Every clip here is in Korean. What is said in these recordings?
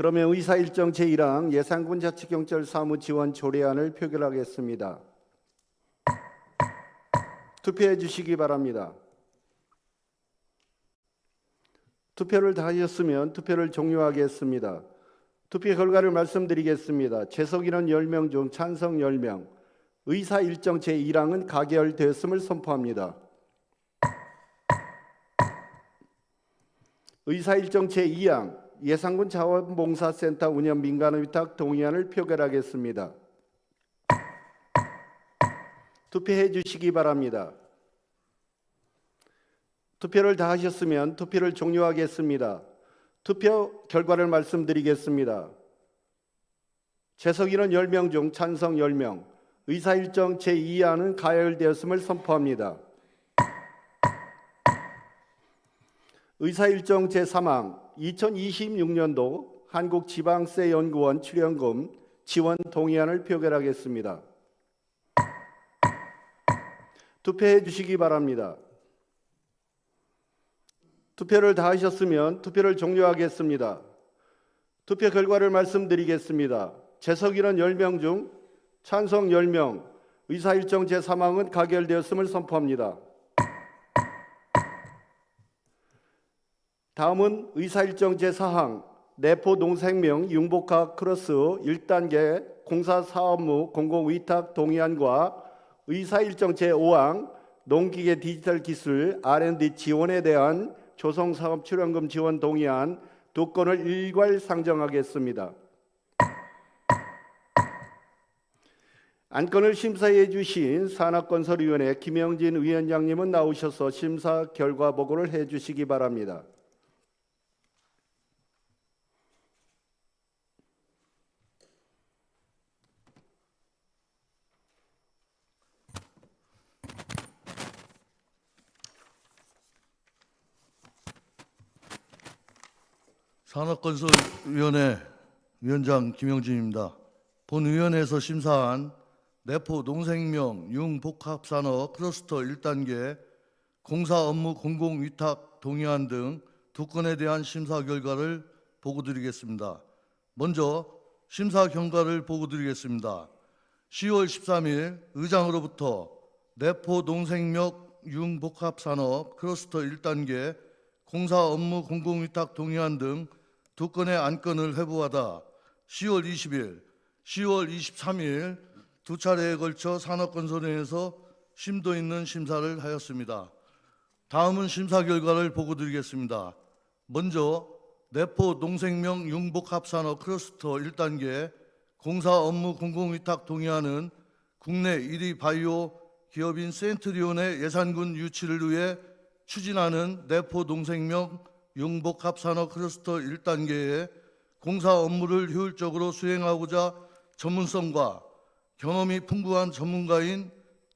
그러면 의사일정 제1항 예산군 자치경찰 사무 지원 조례안을 표결하겠습니다. 투표해 주시기 바랍니다. 투표를 다 하셨으면 투표를 종료하겠습니다. 투표 결과를 말씀드리겠습니다. 재석인원 10명 중 찬성 10명, 의사일정 제1항은 가결되었음을 선포합니다. 의사일정 제2항 예산군 자원봉사센터 운영 민간의탁 동의안을 표결하겠습니다. 투표해 주시기 바랍니다. 투표를 다 하셨으면 투표를 종료하겠습니다. 투표 결과를 말씀드리겠습니다. 재석인원 10명 중 찬성 10명, 의사일정 제2항은 가결되었음을 선포합니다. 의사일정 제3항 2026년도 한국지방세연구원 출연금 지원 동의안을 표결하겠습니다. 투표해 주시기 바랍니다. 투표를 다 하셨으면 투표를 종료하겠습니다. 투표 결과를 말씀드리겠습니다. 재석인원 10명 중 찬성 10명, 의사일정 제3항은 가결되었음을 선포합니다. 다음은 의사일정 제4항 내포농생명 융복합 크로스 1단계 공사사업무 공공위탁 동의안과 의사일정 제5항 농기계 디지털 기술 R&D 지원에 대한 조성사업 출연금 지원 동의안 두 건을 일괄 상정하겠습니다. 안건을 심사해 주신 산업건설위원회 김영진 위원장님은 나오셔서 심사 결과 보고를 해 주시기 바랍니다. 산업건설위원회 위원장 김영진입니다. 본위원회에서 심사한 내포 농생명 융복합산업 클러스터 1단계 공사 업무 공공위탁 동의안 등 두 건에 대한 심사 결과를 보고드리겠습니다. 먼저 심사 결과를 보고드리겠습니다. 10월 13일 의장으로부터 내포 농생명 융복합산업 클러스터 1단계 공사 업무 공공위탁 동의안 등 두 건의 안건을 회부하다 10월 20일, 10월 23일 두 차례에 걸쳐 산업건설위원회에서 심도 있는 심사를 하였습니다. 다음은 심사 결과를 보고드리겠습니다. 먼저 내포 농생명 융복합산업 클러스터 1단계 공사 업무 공공위탁 동의안은 국내 1위 바이오 기업인 센트리온의 예산군 유치를 위해 추진하는 내포 농생명 융복합산업 클러스터 1단계의 공사 업무를 효율적으로 수행하고자 전문성과 경험이 풍부한 전문가인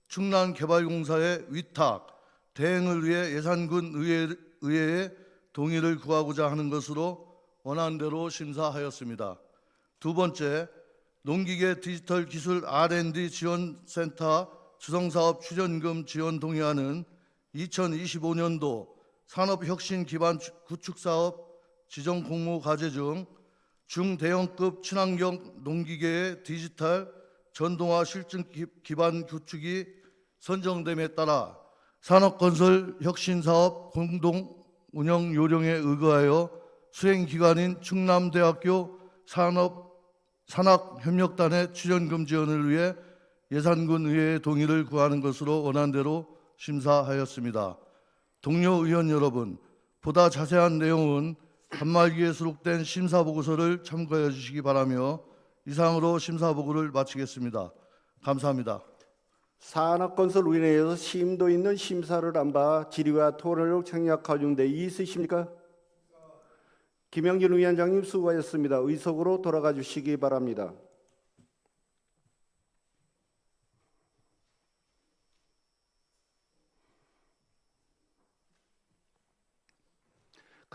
충남개발공사의 위탁, 대행을 위해 예산군 의회의 동의를 구하고자 하는 것으로 원안대로 심사하였습니다. 두 번째, 농기계 디지털 기술 R&D 지원센터 주성사업 추진금 지원 동의안은 2025년도 산업혁신 기반 구축사업 지정 공모 과제 중 중대형급 친환경 농기계의 디지털 전동화 실증 기반 구축이 선정됨에 따라 산업건설 혁신사업 공동 운영 요령에 의거하여 수행기관인 충남대학교 산학협력단의 출연금 지원을 위해 예산군 의회의 동의를 구하는 것으로 원안대로 심사하였습니다. 동료 의원 여러분, 보다 자세한 내용은 단말기에 수록된 심사보고서를 참고해 주시기 바라며 이상으로 심사보고를 마치겠습니다. 감사합니다. 산업건설위원회에서 심도 있는 심사를 한 바 질의와 토론을 청약하고 있는데 있으십니까? 김영진 위원장님 수고하셨습니다. 의석으로 돌아가 주시기 바랍니다.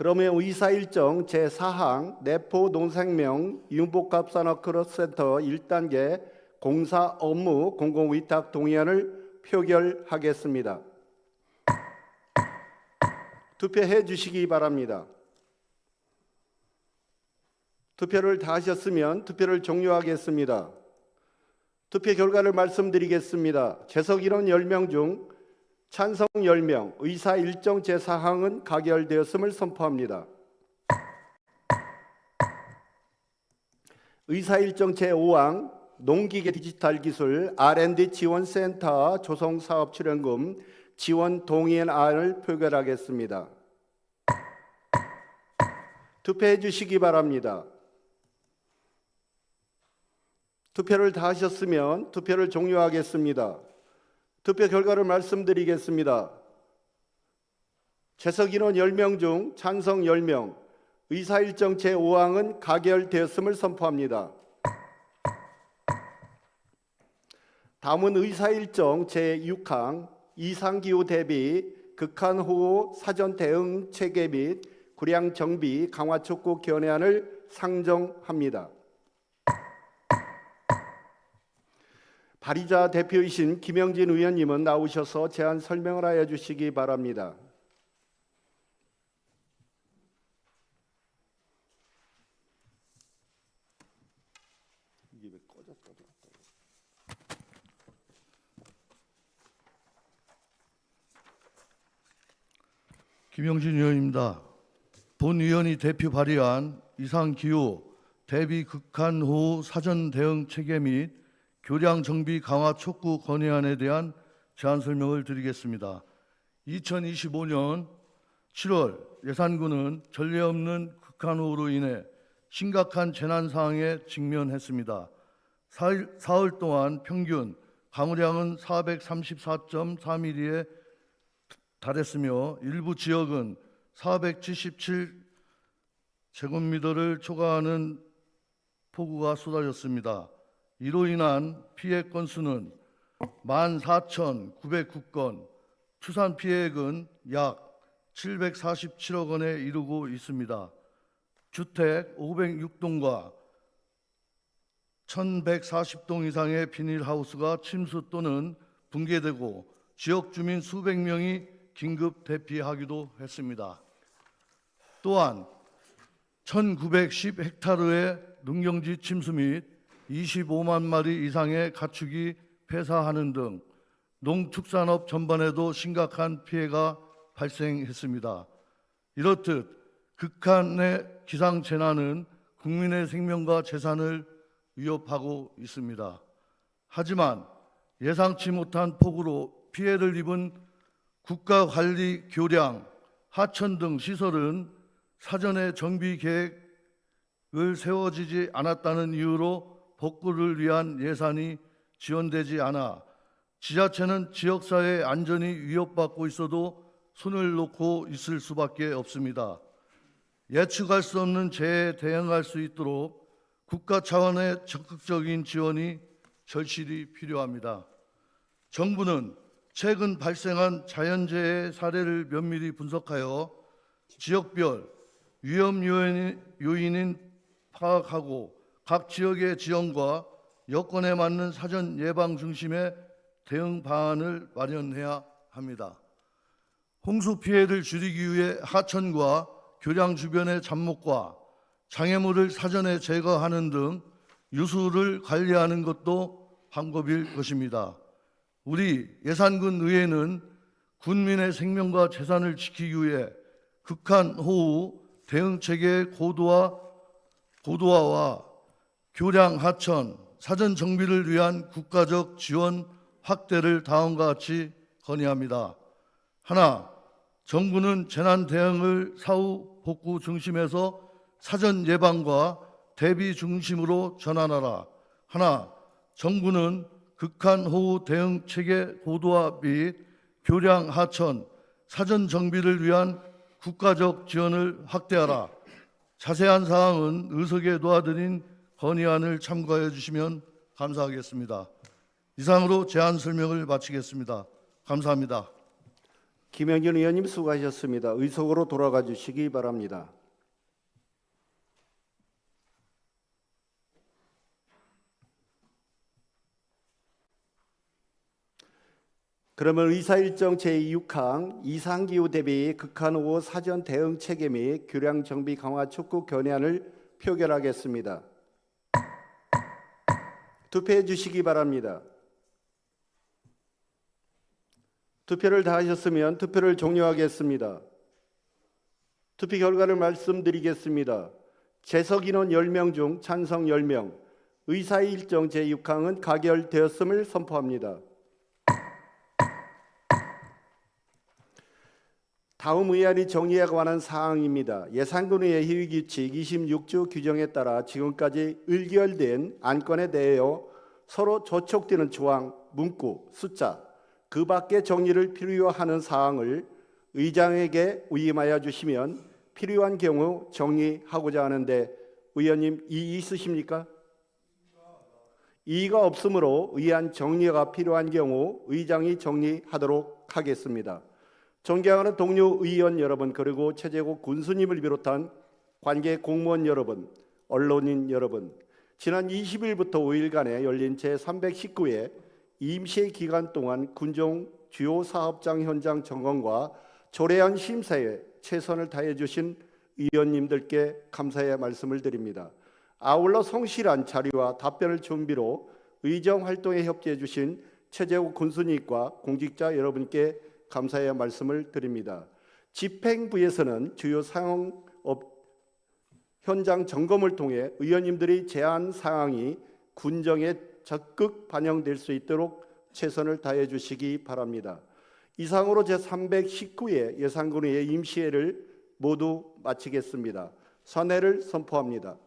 그러면 의사일정 제4항 내포 농생명 융복합산업 크로스센터 1단계 공사 업무 공공위탁 동의안을 표결하겠습니다. 투표해 주시기 바랍니다. 투표를 다 하셨으면 투표를 종료하겠습니다. 투표 결과를 말씀드리겠습니다. 재석 인원 10명 중 찬성 10명, 의사 일정 제4항은 가결되었음을 선포합니다. 의사 일정 제5항 농기계 디지털 기술 R&D 지원센터 조성 사업 출연금 지원 동의안을 표결하겠습니다. 투표해 주시기 바랍니다. 투표를 다 하셨으면 투표를 종료하겠습니다. 투표 결과를 말씀드리겠습니다. 재석 인원 10명 중 찬성 10명, 의사일정 제5항은 가결되었음을 선포합니다. 다음은 의사일정 제6항 이상기후 대비 극한호우 사전 대응 체계 및 구량 정비 강화 촉구 견해안을 상정합니다. 발의자 대표이신 김영진 의원님은 나오셔서 제안 설명을 하여 주시기 바랍니다. 김영진 의원입니다. 본 의원이 대표 발의한 이상기후 대비 극한호우 사전 대응 체계 및 교량 정비 강화 촉구 건의안에 대한 제안 설명을 드리겠습니다. 2025년 7월 예산군은 전례 없는 극한호우로 인해 심각한 재난 상황에 직면했습니다. 사흘 동안 평균 강우량은 434.4mm에 달했으며 일부 지역은 477제곱미터를 초과하는 폭우가 쏟아졌습니다. 이로 인한 피해 건수는 14,909건, 추산 피해액은 약 747억 원에 이르고 있습니다. 주택 506동과 1,140동 이상의 비닐하우스가 침수 또는 붕괴되고 지역 주민 수백 명이 긴급 대피하기도 했습니다. 또한 1,910헥타르의 농경지 침수 및 25만 마리 이상의 가축이 폐사하는 등 농축산업 전반에도 심각한 피해가 발생했습니다. 이렇듯 극한의 기상재난은 국민의 생명과 재산을 위협하고 있습니다. 하지만 예상치 못한 폭우로 피해를 입은 국가관리 교량, 하천 등 시설은 사전에 정비 계획을 세워지지 않았다는 이유로 복구를 위한 예산이 지원되지 않아 지자체는 지역사회의 안전이 위협받고 있어도 손을 놓고 있을 수밖에 없습니다. 예측할 수 없는 재해에 대응할 수 있도록 국가 차원의 적극적인 지원이 절실히 필요합니다. 정부는 최근 발생한 자연재해 사례를 면밀히 분석하여 지역별 위험 요인인 파악하고 각 지역의 지형과 여건에 맞는 사전 예방 중심의 대응 방안을 마련해야 합니다. 홍수 피해를 줄이기 위해 하천과 교량 주변의 잡목과 장애물을 사전에 제거하는 등 유수를 관리하는 것도 방법일 것입니다. 우리 예산군 의회는 군민의 생명과 재산을 지키기 위해 극한호우 대응체계의 고도화와 교량 하천, 사전 정비를 위한 국가적 지원 확대를 다음과 같이 건의합니다. 하나, 정부는 재난 대응을 사후 복구 중심에서 사전 예방과 대비 중심으로 전환하라. 하나, 정부는 극한호우 대응 체계 고도화 및 교량 하천, 사전 정비를 위한 국가적 지원을 확대하라. 자세한 사항은 의석에 놓아드린 건의안을 참고해 주시면 감사하겠습니다. 이상으로 제안 설명을 마치겠습니다. 감사합니다. 김영진 의원님 수고하셨습니다. 의석으로 돌아가 주시기 바랍니다. 그러면 의사일정 제6항 이상기후 대비 극한호우 사전 대응 체계 및 교량 정비 강화 촉구 견해안을 표결하겠습니다. 투표해 주시기 바랍니다. 투표를 다 하셨으면 투표를 종료하겠습니다. 투표 결과를 말씀드리겠습니다. 재석 인원 10명 중 찬성 10명, 의사의 일정 제6항은 가결되었음을 선포합니다. 다음 의안이 정리에 관한 사항입니다. 예산군의 회의규칙 26조 규정에 따라 지금까지 의결된 안건에 대하여 서로 저촉되는 조항, 문구, 숫자, 그 밖의 정리를 필요로 하는 사항을 의장에게 위임하여 주시면 필요한 경우 정리하고자 하는데 의원님 이의 있으십니까? 이의가 없으므로 의안 정리가 필요한 경우 의장이 정리하도록 하겠습니다. 존경하는 동료 의원 여러분, 그리고 최재국 군수님을 비롯한 관계 공무원 여러분, 언론인 여러분, 지난 20일부터 5일간에 열린 제319회 임시 기간 동안 군종 주요 사업장 현장 점검과 조례안 심사에 최선을 다해 주신 의원님들께 감사의 말씀을 드립니다. 아울러 성실한 자료와 답변을 준비로 의정 활동에 협조해 주신 최재국 군수님과 공직자 여러분께 감사의 말씀을 드립니다. 집행부에서는 주요 상업 현장 점검을 통해 의원님들이 제안 사항이 군정에 적극 반영될 수 있도록 최선을 다해 주시기 바랍니다. 이상으로 제319회 예산군의 임시회를 모두 마치겠습니다. 선회를 선포합니다.